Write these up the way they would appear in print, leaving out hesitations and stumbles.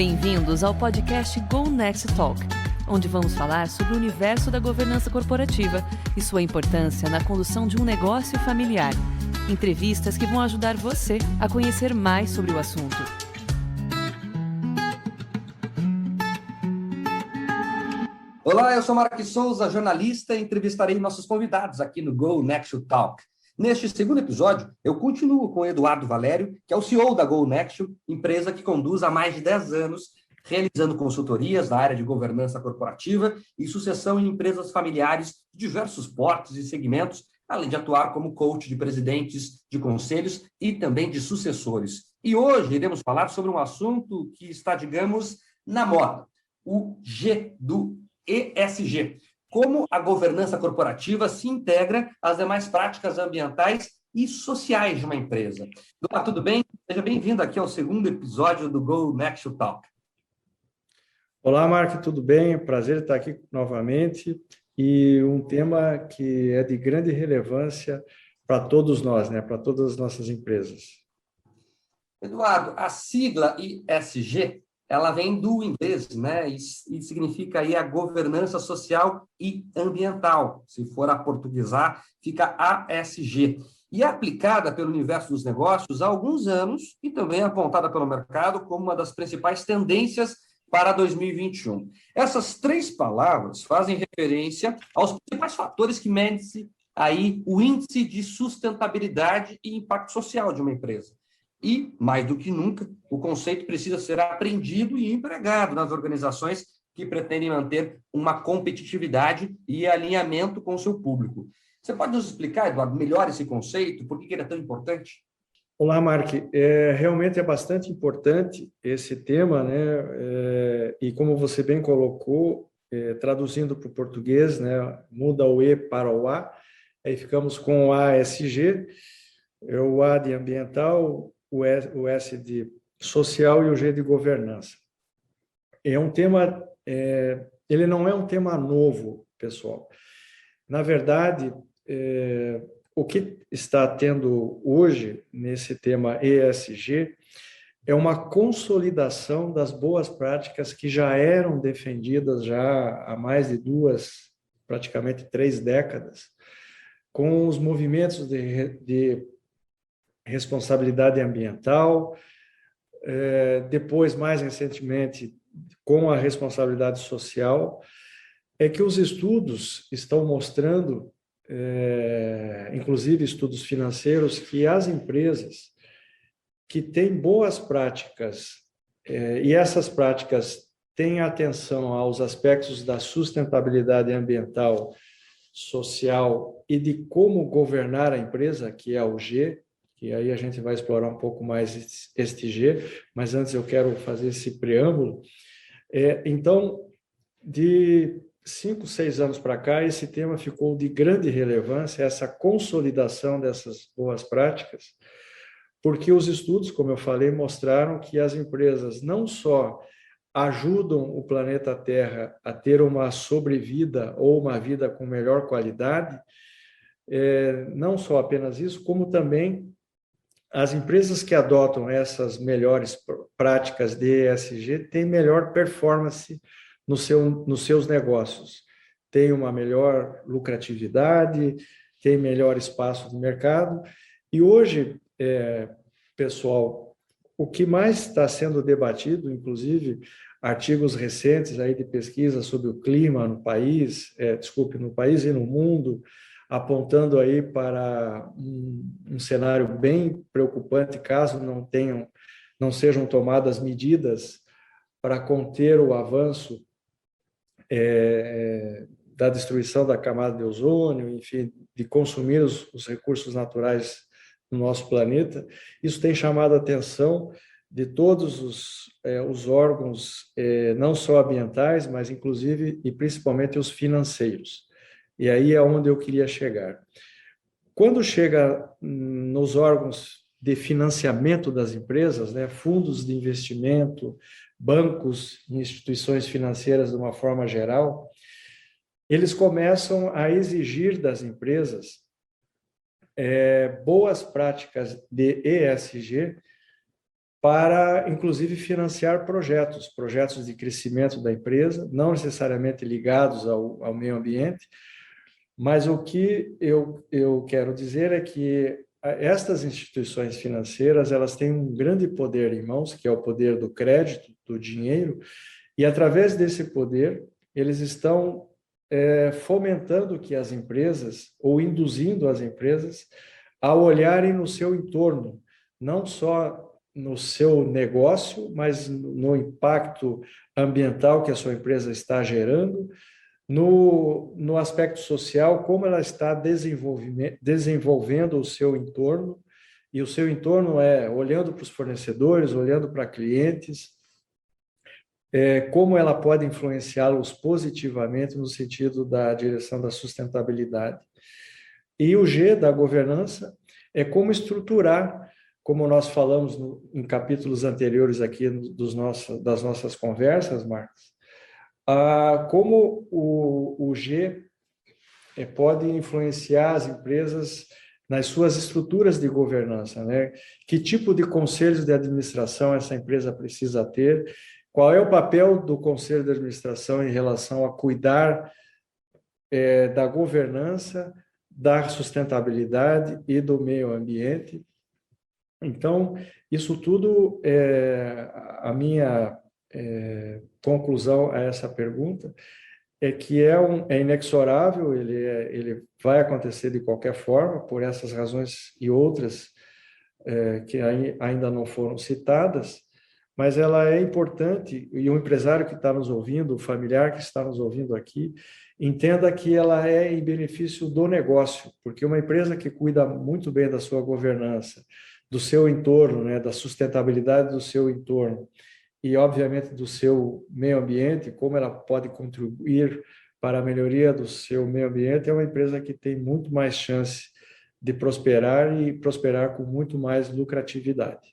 Bem-vindos ao podcast Go Next Talk, onde vamos falar sobre o universo da governança corporativa e sua importância na condução de um negócio familiar. Entrevistas que vão ajudar você a conhecer mais sobre o assunto. Olá, eu sou Marcos Souza, jornalista, e entrevistarei nossos convidados aqui no Go Next Talk. Neste segundo episódio, eu continuo com o Eduardo Valério, que é o CEO da Go Next, empresa que conduz há mais de 10 anos, realizando consultorias na área de governança corporativa e sucessão em empresas familiares de diversos portes e segmentos, além de atuar como coach de presidentes de conselhos e também de sucessores. E hoje iremos falar sobre um assunto que está, digamos, na moda, o G do ESG. Como a governança corporativa se integra às demais práticas ambientais e sociais de uma empresa. Olá, tudo bem? Seja bem-vindo aqui ao segundo episódio do Go Next Talk. Olá, Marco, tudo bem? Prazer estar aqui novamente. E um tema que é de grande relevância para todos nós, né? Para todas as nossas empresas. Eduardo, a sigla ESG, ela vem do inglês, né? E significa aí a governança social e ambiental. Se for aportuguesar, fica ASG. E é aplicada pelo universo dos negócios há alguns anos e também apontada pelo mercado como uma das principais tendências para 2021. Essas três palavras fazem referência aos principais fatores que medem-se aí o índice de sustentabilidade e impacto social de uma empresa. E, mais do que nunca, o conceito precisa ser aprendido e empregado nas organizações que pretendem manter uma competitividade e alinhamento com o seu público. Você pode nos explicar, Eduardo, melhor esse conceito? Por que ele é tão importante? Olá, Mark. Realmente é bastante importante esse tema, né? E como você bem colocou, traduzindo para o português, né? Muda o E para o A, aí ficamos com o ASG, o A de ambiental, o S de social e o G de governança. É um tema, ele não é um tema novo, pessoal. Na verdade, o que está tendo hoje nesse tema ESG é uma consolidação das boas práticas que já eram defendidas já há mais de praticamente 3 décadas, com os movimentos de responsabilidade ambiental, depois, mais recentemente, com a responsabilidade social, é que os estudos estão mostrando, inclusive estudos financeiros, que as empresas que têm boas práticas, e essas práticas têm atenção aos aspectos da sustentabilidade ambiental, social e de como governar a empresa, que é o G, que aí a gente vai explorar um pouco mais este G, mas antes eu quero fazer esse preâmbulo. Então, de 5, 6 anos para cá, esse tema ficou de grande relevância, essa consolidação dessas boas práticas, porque os estudos, como eu falei, mostraram que as empresas não só ajudam o planeta Terra a ter uma sobrevida ou uma vida com melhor qualidade, não só apenas isso, como também as empresas que adotam essas melhores práticas de ESG têm melhor performance nos seus negócios, têm uma melhor lucratividade, têm melhor espaço no mercado. E hoje, pessoal, o que mais está sendo debatido, inclusive artigos recentes aí de pesquisa sobre o clima no país, no país e no mundo, apontando aí para um cenário bem preocupante caso não sejam tomadas medidas para conter o avanço da destruição da camada de ozônio, enfim, de consumir os recursos naturais do nosso planeta. Isso tem chamado a atenção de todos os órgãos, não só ambientais, mas inclusive e principalmente os financeiros. E aí é onde eu queria chegar. Quando chega nos órgãos de financiamento das empresas, né, fundos de investimento, bancos, instituições financeiras de uma forma geral, eles começam a exigir das empresas boas práticas de ESG para, inclusive, financiar projetos de crescimento da empresa, não necessariamente ligados ao meio ambiente, mas o que eu quero dizer é que estas instituições financeiras, elas têm um grande poder em mãos, que é o poder do crédito, do dinheiro, e através desse poder, eles estão fomentando que as empresas, ou induzindo as empresas, a olharem no seu entorno, não só no seu negócio, mas no impacto ambiental que a sua empresa está gerando, no aspecto social, como ela está desenvolvendo o seu entorno, e o seu entorno é olhando para os fornecedores, olhando para clientes, como ela pode influenciá-los positivamente no sentido da direção da sustentabilidade. E o G da governança é como estruturar, como nós falamos em capítulos anteriores aqui das nossas conversas, Marcos, como o G pode influenciar as empresas nas suas estruturas de governança, né? Que tipo de conselhos de administração essa empresa precisa ter? Qual é o papel do conselho de administração em relação a cuidar da governança, da sustentabilidade e do meio ambiente? Então, isso tudo a minha conclusão a essa pergunta é que é inexorável, ele vai acontecer de qualquer forma, por essas razões e outras que ainda não foram citadas, mas ela é importante, e o empresário que está nos ouvindo, o familiar que está nos ouvindo aqui, entenda que ela é em benefício do negócio, porque uma empresa que cuida muito bem da sua governança, do seu entorno, né, da sustentabilidade do seu entorno, e, obviamente, do seu meio ambiente, como ela pode contribuir para a melhoria do seu meio ambiente, é uma empresa que tem muito mais chance de prosperar e prosperar com muito mais lucratividade.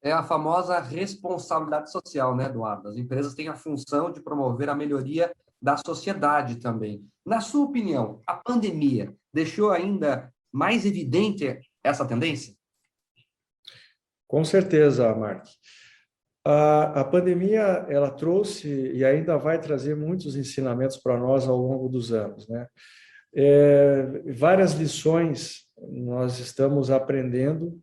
É a famosa responsabilidade social, né, Eduardo? As empresas têm a função de promover a melhoria da sociedade também. Na sua opinião, a pandemia deixou ainda mais evidente essa tendência? Com certeza, Mark. A pandemia, ela trouxe e ainda vai trazer muitos ensinamentos para nós ao longo dos anos, né? Várias lições nós estamos aprendendo,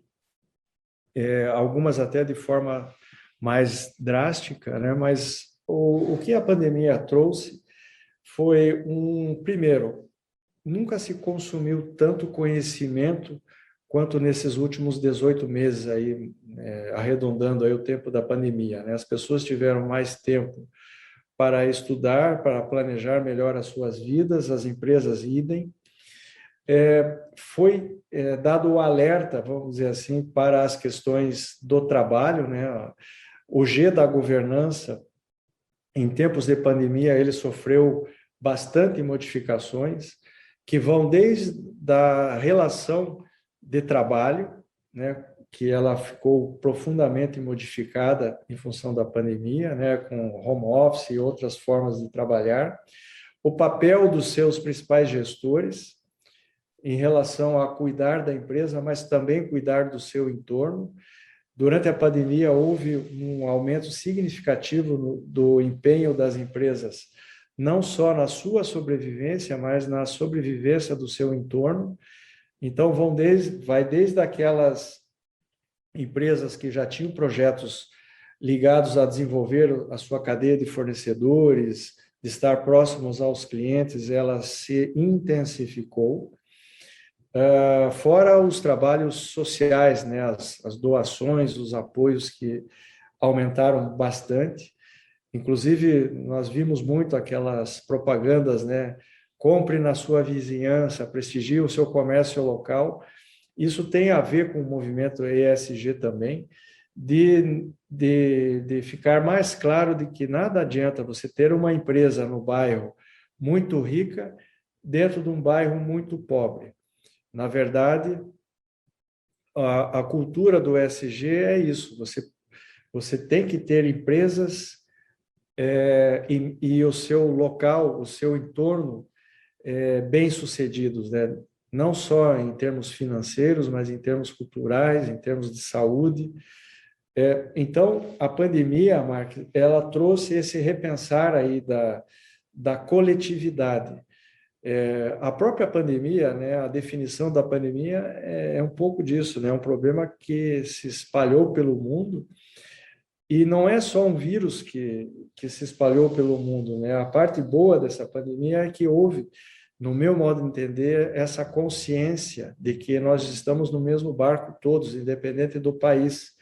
algumas até de forma mais drástica, né? Mas o que a pandemia trouxe foi primeiro, nunca se consumiu tanto conhecimento quanto nesses últimos 18 meses aí, arredondando aí o tempo da pandemia, né? As pessoas tiveram mais tempo para estudar, para planejar melhor as suas vidas, as empresas idem. Foi dado o alerta, vamos dizer assim, para as questões do trabalho, né? O G da governança, em tempos de pandemia, ele sofreu bastante modificações, que vão desde a relação de trabalho, né, que ela ficou profundamente modificada em função da pandemia, né, com home office e outras formas de trabalhar, o papel dos seus principais gestores em relação a cuidar da empresa, mas também cuidar do seu entorno. Durante a pandemia, houve um aumento significativo do empenho das empresas, não só na sua sobrevivência, mas na sobrevivência do seu entorno. Então, vai desde aquelas empresas que já tinham projetos ligados a desenvolver a sua cadeia de fornecedores, de estar próximos aos clientes, ela se intensificou. Fora os trabalhos sociais, né, as doações, os apoios que aumentaram bastante. Inclusive, nós vimos muito aquelas propagandas, né? Compre na sua vizinhança, prestigie o seu comércio local. Isso tem a ver com o movimento ESG também, de ficar mais claro de que nada adianta você ter uma empresa no bairro muito rica dentro de um bairro muito pobre. Na verdade, a cultura do ESG é isso, você tem que ter empresas e o seu local, o seu entorno bem-sucedidos, né? Não só em termos financeiros, mas em termos culturais, em termos de saúde. Então, a pandemia, Mark, ela trouxe esse repensar aí da coletividade. A própria pandemia, né, a definição da pandemia é um pouco disso, né, um problema que se espalhou pelo mundo, e não é só um vírus que se espalhou pelo mundo, né? A parte boa dessa pandemia é que houve, no meu modo de entender, essa consciência de que nós estamos no mesmo barco todos, independente do país.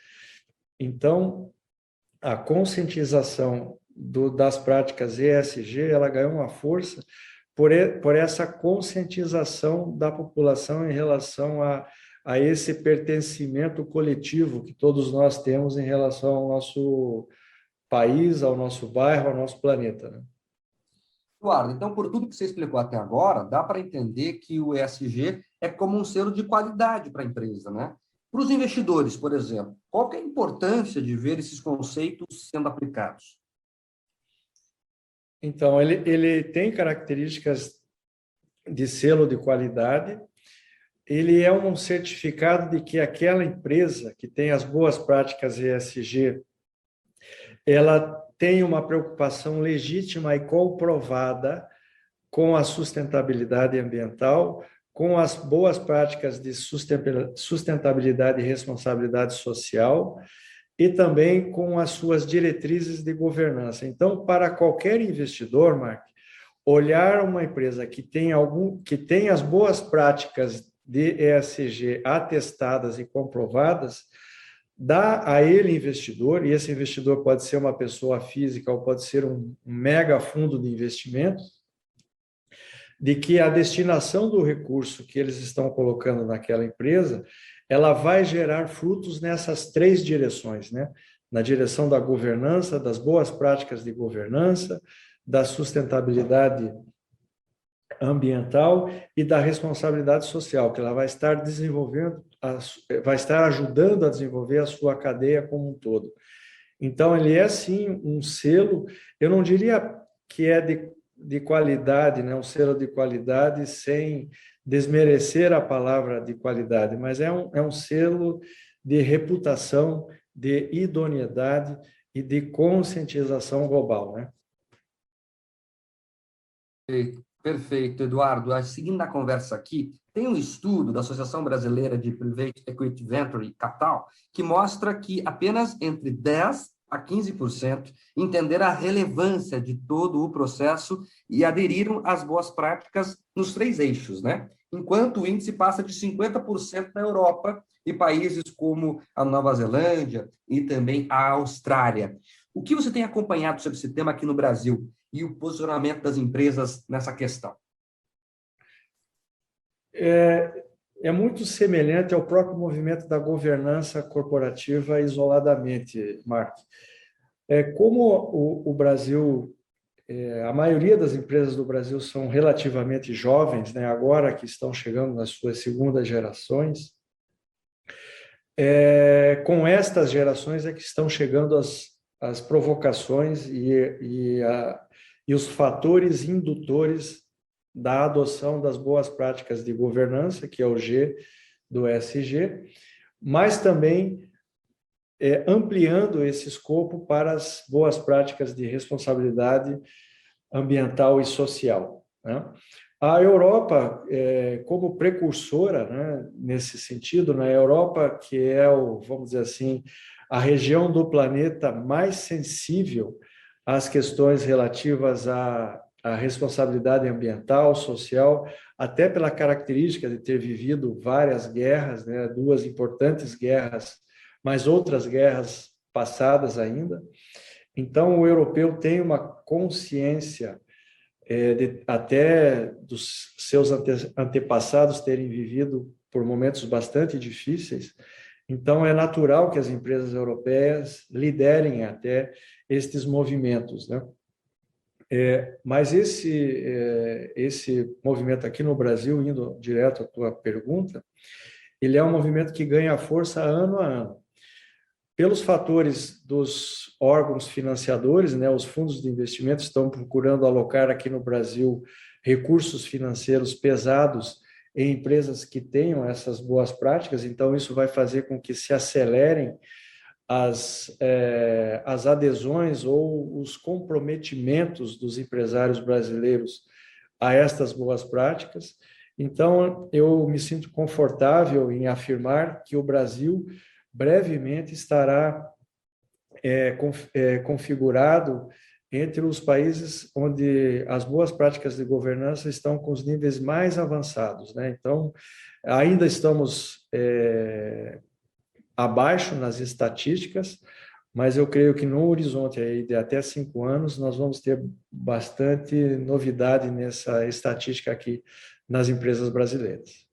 Então, a conscientização das práticas ESG, ela ganhou uma força por essa conscientização da população em relação a esse pertencimento coletivo que todos nós temos em relação ao nosso país, ao nosso bairro, ao nosso planeta, né? Eduardo, então, por tudo que você explicou até agora, dá para entender que o ESG é como um selo de qualidade para a empresa, né? Para os investidores, por exemplo, qual que é a importância de ver esses conceitos sendo aplicados? Então, ele tem características de selo de qualidade. Ele é um certificado de que aquela empresa que tem as boas práticas ESG, ela tem uma preocupação legítima e comprovada com a sustentabilidade ambiental, com as boas práticas de sustentabilidade e responsabilidade social, e também com as suas diretrizes de governança. Então, para qualquer investidor, Mark, olhar uma empresa que tem as boas práticas de ESG atestadas e comprovadas, dá a ele, investidor, e esse investidor pode ser uma pessoa física ou pode ser um mega fundo de investimento, de que a destinação do recurso que eles estão colocando naquela empresa, ela vai gerar frutos nessas três direções, né? Na direção da governança, das boas práticas de governança, da sustentabilidade ambiental e da responsabilidade social, que ela vai estar desenvolvendo, vai estar ajudando a desenvolver a sua cadeia como um todo. Então, ele é, sim, um selo, eu não diria que é de qualidade, né? Um selo de qualidade sem desmerecer a palavra de qualidade, mas é um selo de reputação, de idoneidade e de conscientização global, né? Perfeito, Eduardo. Seguindo a conversa aqui, tem um estudo da Associação Brasileira de Private Equity Venture Capital que mostra que apenas entre 10% a 15% entenderam a relevância de todo o processo e aderiram às boas práticas nos 3 eixos, né? Enquanto o índice passa de 50% na Europa e países como a Nova Zelândia e também a Austrália. O que você tem acompanhado sobre esse tema aqui no Brasil e o posicionamento das empresas nessa questão? É muito semelhante ao próprio movimento da governança corporativa isoladamente, Mark. Como o Brasil, a maioria das empresas do Brasil são relativamente jovens, né, agora que estão chegando nas suas segundas gerações, com estas gerações é que estão chegando as provocações e os fatores indutores da adoção das boas práticas de governança, que é o G do ESG, mas também ampliando esse escopo para as boas práticas de responsabilidade ambiental e social, né? A Europa, como precursora, né, nesse sentido, na Europa, que é, vamos dizer assim, a região do planeta mais sensível às questões relativas à responsabilidade ambiental, social, até pela característica de ter vivido várias guerras, né, 2 importantes guerras, mas outras guerras passadas ainda. Então, o europeu tem uma consciência até dos seus antepassados terem vivido por momentos bastante difíceis. Então, é natural que as empresas europeias liderem até estes movimentos, né? Mas esse movimento aqui no Brasil, indo direto à tua pergunta, ele é um movimento que ganha força ano a ano. Pelos fatores dos órgãos financiadores, né, os fundos de investimento estão procurando alocar aqui no Brasil recursos financeiros pesados em empresas que tenham essas boas práticas, então isso vai fazer com que se acelerem as adesões ou os comprometimentos dos empresários brasileiros a estas boas práticas. Então, eu me sinto confortável em afirmar que o Brasil brevemente estará configurado entre os países onde as boas práticas de governança estão com os níveis mais avançados, né? Então, ainda estamos abaixo nas estatísticas, mas eu creio que no horizonte aí de até 5 anos nós vamos ter bastante novidade nessa estatística aqui nas empresas brasileiras.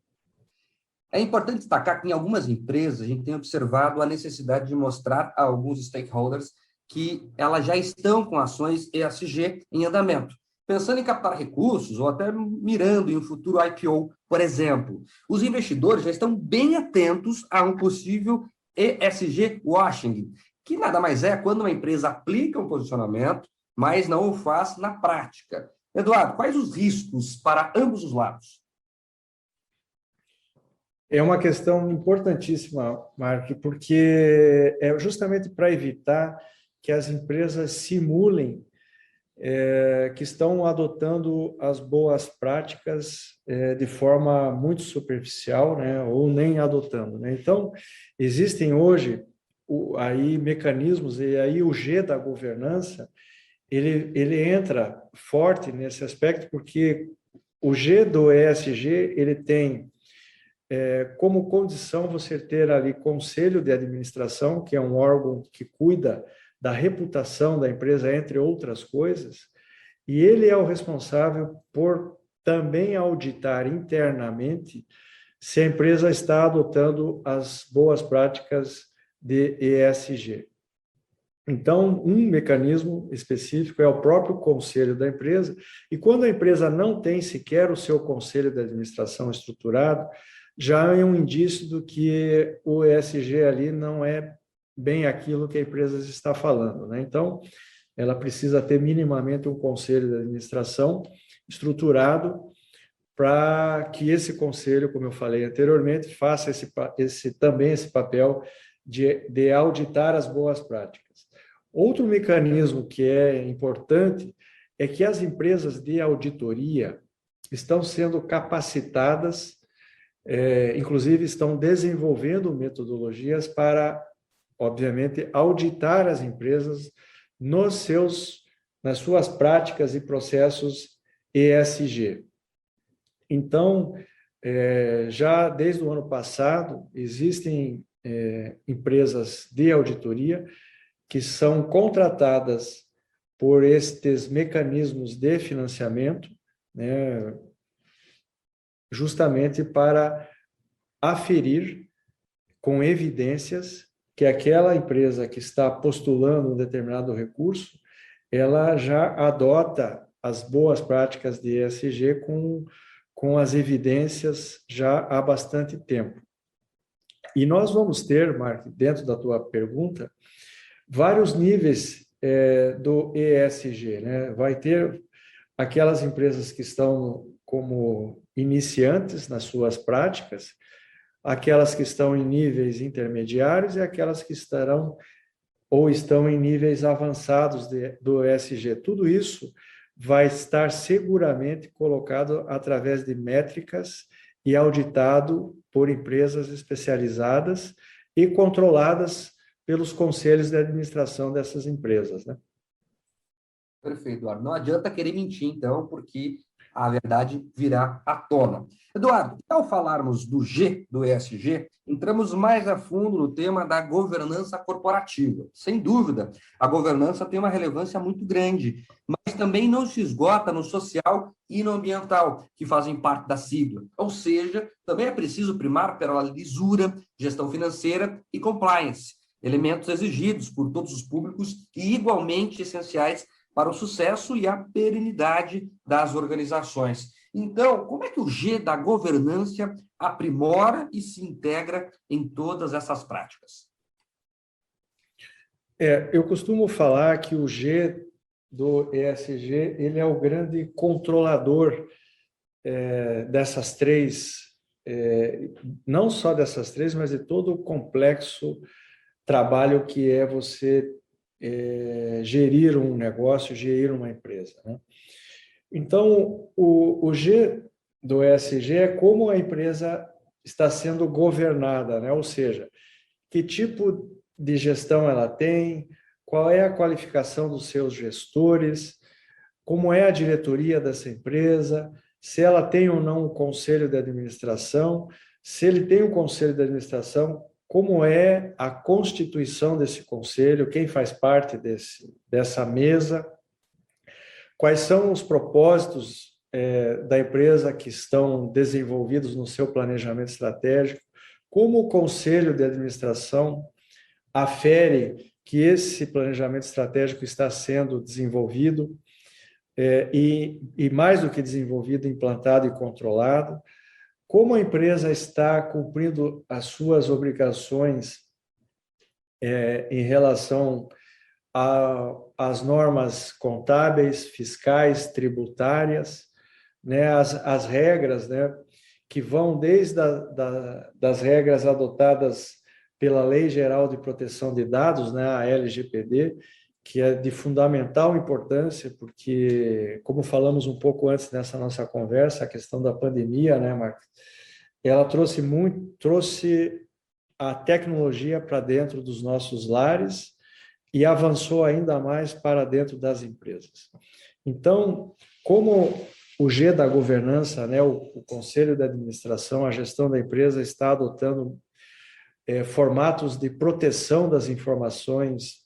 É importante destacar que em algumas empresas a gente tem observado a necessidade de mostrar a alguns stakeholders que elas já estão com ações ESG em andamento, pensando em captar recursos ou até mirando em um futuro IPO, por exemplo. Os investidores já estão bem atentos a um possível ESG washing, que nada mais é quando uma empresa aplica um posicionamento, mas não o faz na prática. Eduardo, quais os riscos para ambos os lados? É uma questão importantíssima, Mark, porque é justamente para evitar que as empresas simulem que estão adotando as boas práticas de forma muito superficial, né, ou nem adotando, né? Então, existem hoje aí mecanismos, e aí o G da governança, ele entra forte nesse aspecto, porque o G do ESG, ele tem como condição você ter ali conselho de administração, que é um órgão que cuida da reputação da empresa, entre outras coisas, e ele é o responsável por também auditar internamente se a empresa está adotando as boas práticas de ESG. Então, um mecanismo específico é o próprio conselho da empresa, e quando a empresa não tem sequer o seu conselho de administração estruturado, já é um indício do que o ESG ali não é bem aquilo que a empresa está falando, né? Então, ela precisa ter minimamente um conselho de administração estruturado para que esse conselho, como eu falei anteriormente, faça também esse papel de auditar as boas práticas. Outro mecanismo que é importante é que as empresas de auditoria estão sendo capacitadas, inclusive estão desenvolvendo metodologias para, obviamente, auditar as empresas nas suas práticas e processos ESG. Então, já desde o ano passado, existem empresas de auditoria que são contratadas por estes mecanismos de financiamento, né, justamente para aferir com evidências que aquela empresa que está postulando um determinado recurso, ela já adota as boas práticas de ESG com as evidências já há bastante tempo. E nós vamos ter, Mark, dentro da tua pergunta, vários níveis do ESG, né? Vai ter aquelas empresas que estão como iniciantes nas suas práticas, aquelas que estão em níveis intermediários e aquelas que estarão ou estão em níveis avançados do ESG. Tudo isso vai estar seguramente colocado através de métricas e auditado por empresas especializadas e controladas pelos conselhos de administração dessas empresas, né? Perfeito, Eduardo. Não adianta querer mentir, então, porque a verdade virá à tona. Eduardo, ao falarmos do G, do ESG, entramos mais a fundo no tema da governança corporativa. Sem dúvida, a governança tem uma relevância muito grande, mas também não se esgota no social e no ambiental, que fazem parte da sigla. Ou seja, também é preciso primar pela lisura, gestão financeira e compliance, elementos exigidos por todos os públicos e igualmente essenciais para o sucesso e a perenidade das organizações. Então, como é que o G da governança aprimora e se integra em todas essas práticas? Eu costumo falar que o G do ESG ele é o grande controlador dessas três, não só dessas três, mas de todo o complexo trabalho que é você gerir um negócio, gerir uma empresa, né? Então, o G do ESG é como a empresa está sendo governada, né? Ou seja, que tipo de gestão ela tem, qual é a qualificação dos seus gestores, como é a diretoria dessa empresa, se ela tem ou não um conselho de administração, se ele tem um conselho de administração, como é a constituição desse conselho, quem faz parte dessa mesa, quais são os propósitos da empresa que estão desenvolvidos no seu planejamento estratégico, como o conselho de administração afere que esse planejamento estratégico está sendo desenvolvido e mais do que desenvolvido, implantado e controlado, como a empresa está cumprindo as suas obrigações em relação às normas contábeis, fiscais, tributárias, né, as regras, né, que vão desde das regras adotadas pela Lei Geral de Proteção de Dados, né, a LGPD, que é de fundamental importância, porque, como falamos um pouco antes nessa nossa conversa, a questão da pandemia, né, Marcos? Ela trouxe a tecnologia para dentro dos nossos lares e avançou ainda mais para dentro das empresas. Então, como o G da governança, né, o Conselho de Administração, a gestão da empresa está adotando formatos de proteção das informações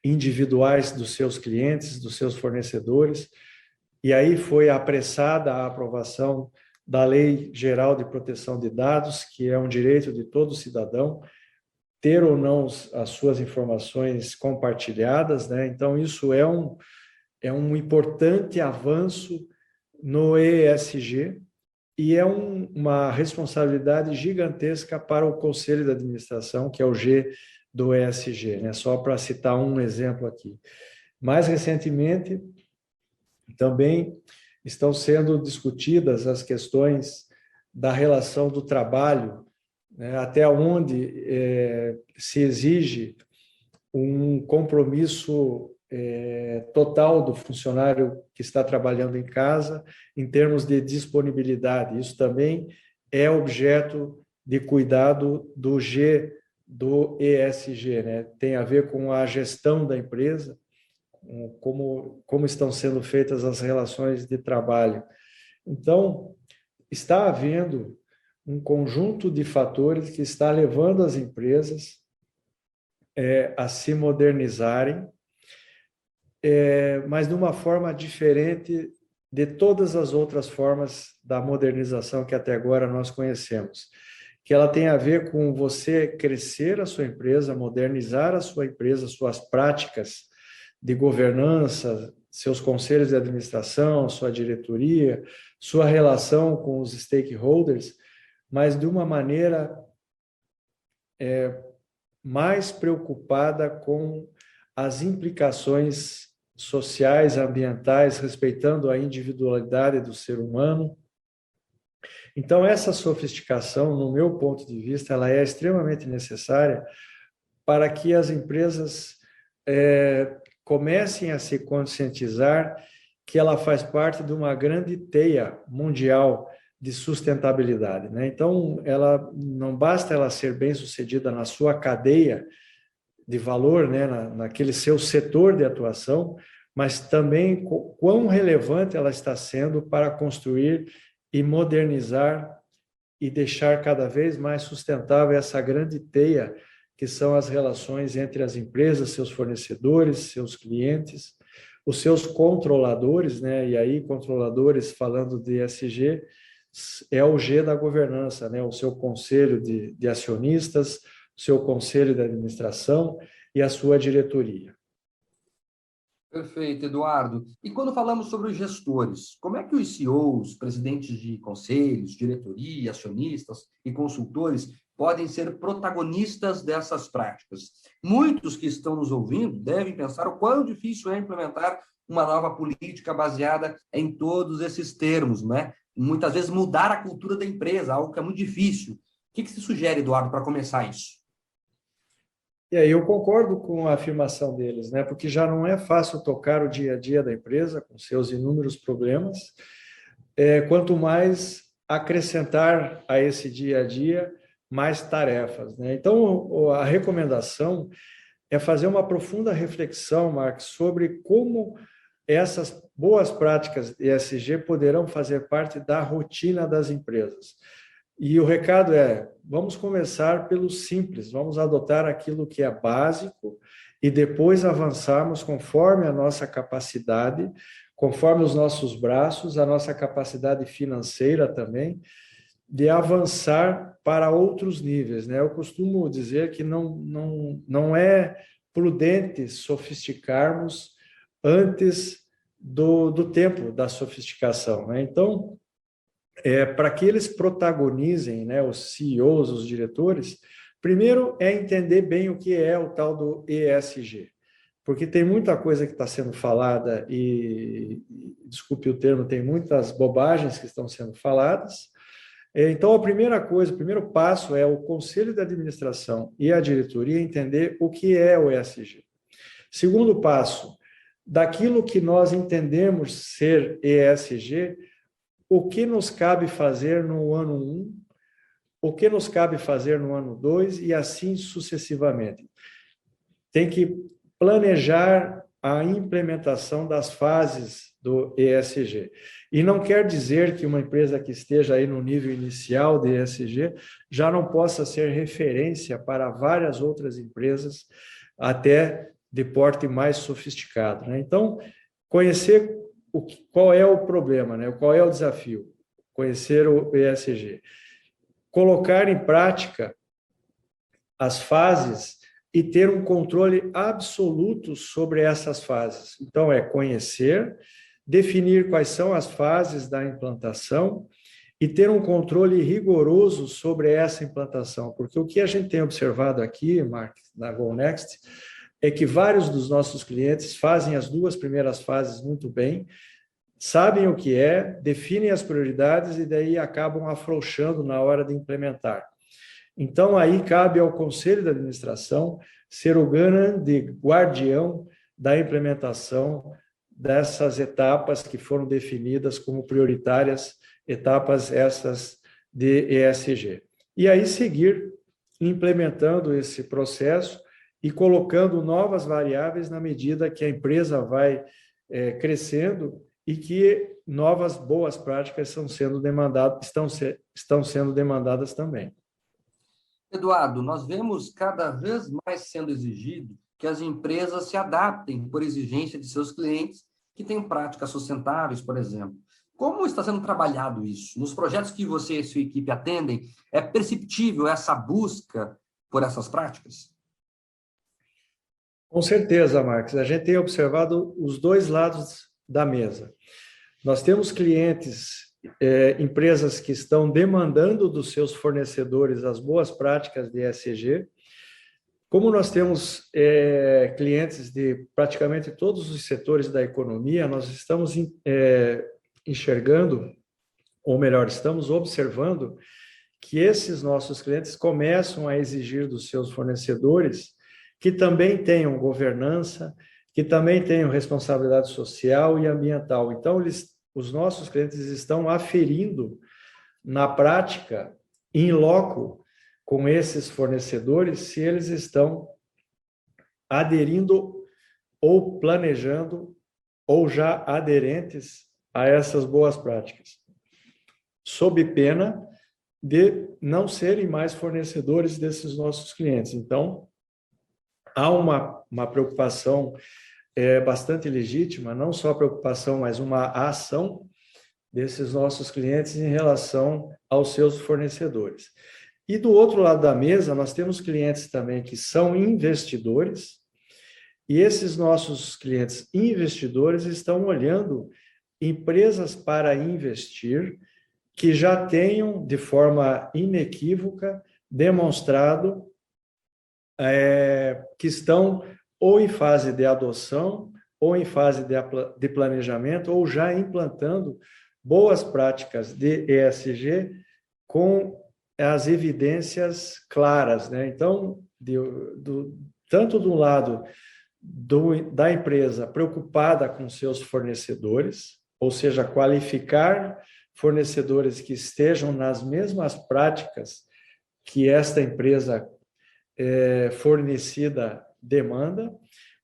individuais dos seus clientes, dos seus fornecedores, e aí foi apressada a aprovação da Lei Geral de Proteção de Dados, que é um direito de todo cidadão ter ou não as suas informações compartilhadas, né? Então, isso é um importante avanço no ESG e é uma responsabilidade gigantesca para o Conselho de Administração, que é o G do ESG, né? Só para citar um exemplo aqui. Mais recentemente, também estão sendo discutidas as questões da relação do trabalho, né? Até onde se exige um compromisso total do funcionário que está trabalhando em casa em termos de disponibilidade. Isso também é objeto de cuidado do G do ESG, né? Tem a ver com a gestão da empresa, como estão sendo feitas as relações de trabalho. Então, está havendo um conjunto de fatores que está levando as empresas a se modernizarem, mas de uma forma diferente de todas as outras formas da modernização que até agora nós conhecemos, que ela tem a ver com você crescer a sua empresa, modernizar a sua empresa, suas práticas de governança, seus conselhos de administração, sua diretoria, sua relação com os stakeholders, mas de uma maneira mais preocupada com as implicações sociais, ambientais, respeitando a individualidade do ser humano. Então, essa sofisticação, no meu ponto de vista, ela é extremamente necessária para que as empresas comecem a se conscientizar que ela faz parte de uma grande teia mundial de sustentabilidade, né? Então, ela não basta ela ser bem-sucedida na sua cadeia de valor, né, naquele seu setor de atuação, mas também quão relevante ela está sendo para construir e modernizar e deixar cada vez mais sustentável essa grande teia que são as relações entre as empresas, seus fornecedores, seus clientes, os seus controladores, né? E aí, controladores, falando de ESG, é o G da governança, né? O seu conselho de acionistas, o seu conselho de administração e a sua diretoria. Perfeito, Eduardo. E quando falamos sobre os gestores, como é que os CEOs, presidentes de conselhos, diretoria, acionistas e consultores podem ser protagonistas dessas práticas? Muitos que estão nos ouvindo devem pensar o quão difícil é implementar uma nova política baseada em todos esses termos, né? Muitas vezes mudar a cultura da empresa, algo que é muito difícil. O que se sugere, Eduardo, para começar isso? E aí eu concordo com a afirmação deles, né? Porque já não é fácil tocar o dia a dia da empresa com seus inúmeros problemas, quanto mais acrescentar a esse dia a dia mais tarefas, né? Então, a recomendação é fazer uma profunda reflexão, Marcos, sobre como essas boas práticas ESG poderão fazer parte da rotina das empresas. E o recado é, vamos começar pelo simples, vamos adotar aquilo que é básico e depois avançarmos conforme a nossa capacidade, conforme os nossos braços, a nossa capacidade financeira também, de avançar para outros níveis, né? Eu costumo dizer que não é prudente sofisticarmos antes do tempo da sofisticação, né? Então, para que eles protagonizem, né, os CEOs, os diretores, primeiro é entender bem o que é o tal do ESG, porque tem muita coisa que está sendo falada e, desculpe o termo, tem muitas bobagens que estão sendo faladas. Então, a primeira coisa, o primeiro passo é o conselho de administração e a diretoria entender o que é o ESG. Segundo passo, daquilo que nós entendemos ser ESG, o que nos cabe fazer no ano 1, o que nos cabe fazer no ano 2 e assim sucessivamente. Tem que planejar a implementação das fases do ESG. E não quer dizer que uma empresa que esteja aí no nível inicial de ESG já não possa ser referência para várias outras empresas, até de porte mais sofisticado, né? Então, conhecer qual é o problema, né? Qual é o desafio? Conhecer o ESG. Colocar em prática as fases e ter um controle absoluto sobre essas fases. Então, é conhecer, definir quais são as fases da implantação e ter um controle rigoroso sobre essa implantação. Porque o que a gente tem observado aqui, Mark, na GoNext, é que vários dos nossos clientes fazem as 2 primeiras fases muito bem, sabem o que é, definem as prioridades e daí acabam afrouxando na hora de implementar. Então, aí cabe ao Conselho de Administração ser o grande guardião da implementação dessas etapas que foram definidas como prioritárias, etapas essas de ESG. E aí seguir implementando esse processo e colocando novas variáveis na medida que a empresa vai crescendo e que novas boas práticas estão sendo demandadas também. Eduardo, nós vemos cada vez mais sendo exigido que as empresas se adaptem por exigência de seus clientes que têm práticas sustentáveis, por exemplo. Como está sendo trabalhado isso? Nos projetos que você e sua equipe atendem, é perceptível essa busca por essas práticas? Com certeza, Marcos. A gente tem observado os 2 lados da mesa. Nós temos clientes, empresas que estão demandando dos seus fornecedores as boas práticas de ESG. Como nós temos clientes de praticamente todos os setores da economia, nós estamos enxergando, ou melhor, estamos observando que esses nossos clientes começam a exigir dos seus fornecedores que também tenham governança, que também tenham responsabilidade social e ambiental. Então, os nossos clientes estão aferindo na prática, in loco, com esses fornecedores, se eles estão aderindo ou planejando ou já aderentes a essas boas práticas, sob pena de não serem mais fornecedores desses nossos clientes. Então, há uma preocupação bastante legítima, não só a preocupação, mas uma ação desses nossos clientes em relação aos seus fornecedores. E do outro lado da mesa, nós temos clientes também que são investidores, e esses nossos clientes investidores estão olhando empresas para investir que já tenham, de forma inequívoca, demonstrado que estão ou em fase de adoção, ou em fase de planejamento, ou já implantando boas práticas de ESG com as evidências claras, né? Então, tanto do lado da empresa preocupada com seus fornecedores, ou seja, qualificar fornecedores que estejam nas mesmas práticas que esta empresa fornecida demanda,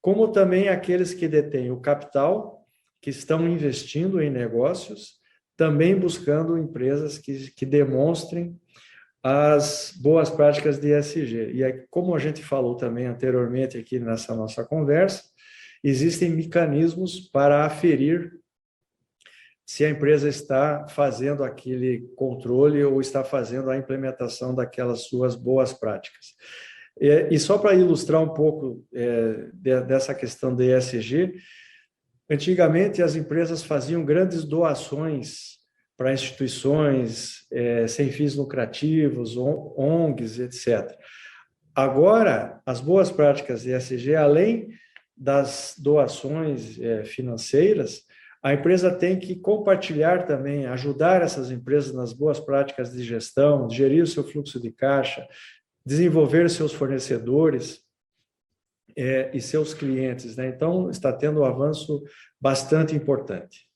como também aqueles que detêm o capital, que estão investindo em negócios, também buscando empresas que demonstrem as boas práticas de ESG. E aí, como a gente falou também anteriormente aqui nessa nossa conversa, existem mecanismos para aferir se a empresa está fazendo aquele controle ou está fazendo a implementação daquelas suas boas práticas. E só para ilustrar um pouco dessa questão de ESG, antigamente as empresas faziam grandes doações para instituições sem fins lucrativos, ONGs, etc. Agora, as boas práticas de ESG, além das doações financeiras, a empresa tem que compartilhar também, ajudar essas empresas nas boas práticas de gestão, gerir o seu fluxo de caixa, desenvolver seus fornecedores e seus clientes, né? Então, está tendo um avanço bastante importante.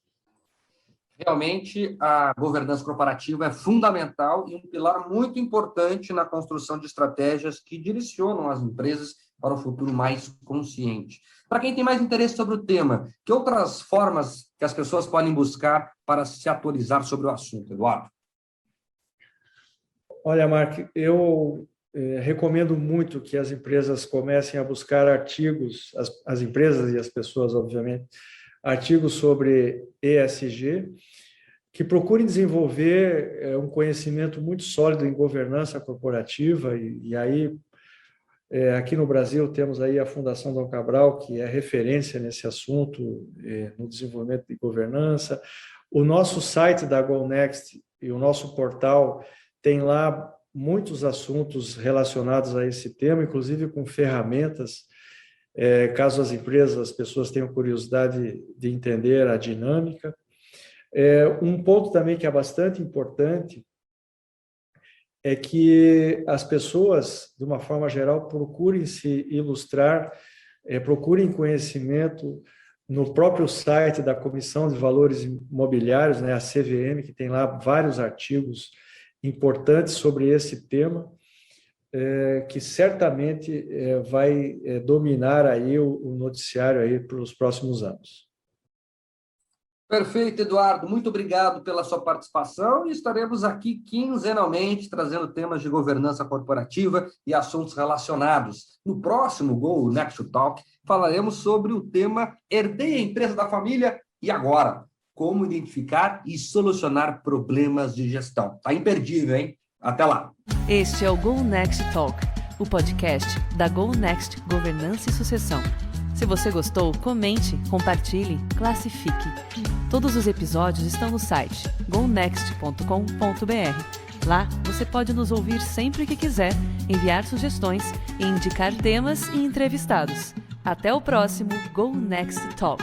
Realmente, a governança corporativa é fundamental e um pilar muito importante na construção de estratégias que direcionam as empresas para um futuro mais consciente. Para quem tem mais interesse sobre o tema, que outras formas que as pessoas podem buscar para se atualizar sobre o assunto, Eduardo? Olha, Mark, eu recomendo muito que as empresas comecem a buscar artigos, as empresas e as pessoas, obviamente, artigos sobre ESG, que procurem desenvolver um conhecimento muito sólido em governança corporativa, e aí, aqui no Brasil, temos aí a Fundação Dom Cabral, que é referência nesse assunto, no desenvolvimento de governança. O nosso site da GoNext e o nosso portal tem lá muitos assuntos relacionados a esse tema, inclusive com ferramentas, caso as empresas, as pessoas tenham curiosidade de entender a dinâmica. Um ponto também que é bastante importante é que as pessoas, de uma forma geral, procurem se ilustrar, procurem conhecimento no próprio site da Comissão de Valores Imobiliários, né, a CVM, que tem lá vários artigos importantes sobre esse tema, que certamente vai dominar aí o noticiário aí para os próximos anos. Perfeito, Eduardo. Muito obrigado pela sua participação e estaremos aqui quinzenalmente trazendo temas de governança corporativa e assuntos relacionados. No próximo Go Next Talk, falaremos sobre o tema Herdei a empresa da família e agora? Como identificar e solucionar problemas de gestão. Tá imperdível, hein? Até lá! Este é o Go Next Talk, o podcast da Go Next Governança e Sucessão. Se você gostou, comente, compartilhe, classifique. Todos os episódios estão no site gonext.com.br. Lá você pode nos ouvir sempre que quiser, enviar sugestões e indicar temas e entrevistados. Até o próximo Go Next Talk.